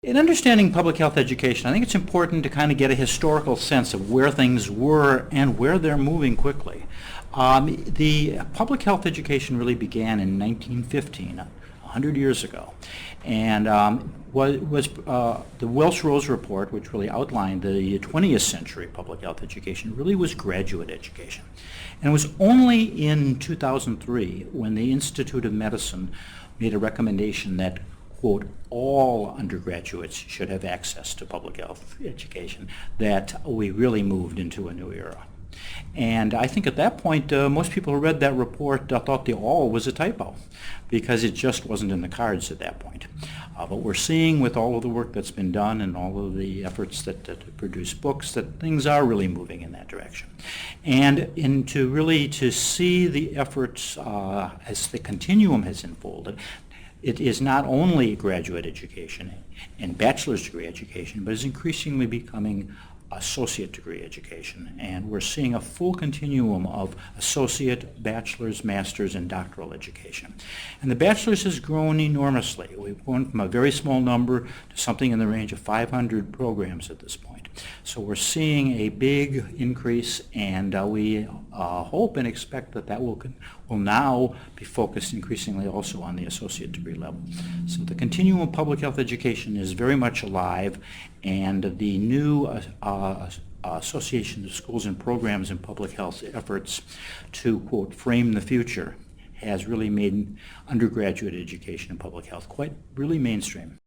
In understanding public health education, I think it's important to kind of get a historical sense of where things were and where they're moving quickly. The public health education really began in 1915, 100 years ago, and was the Welch-Rose report, which really outlined the 20th century public health education, really was graduate education. And it was only in 2003 when the Institute of Medicine made a recommendation that, quote, all undergraduates should have access to public health education, that we really moved into a new era. And I think at that point, most people who read that report thought the all was a typo, because it just wasn't in the cards at that point. But we're seeing with all of the work that's been done and all of the efforts that produce books that things are really moving in that direction. And to see the efforts as the continuum has unfolded, it is not only graduate education and bachelor's degree education, but is increasingly becoming associate degree education. And we're seeing a full continuum of associate, bachelor's, master's, and doctoral education. And the bachelor's has grown enormously. We've gone from a very small number to something in the range of 500 programs at this point. So we're seeing a big increase, and we hope and expect that will now be focused increasingly also on the associate degree level. So the continuum of public health education is very much alive, and the new Association of Schools and Programs in Public Health efforts to, quote, frame the future has really made undergraduate education in public health quite really mainstream.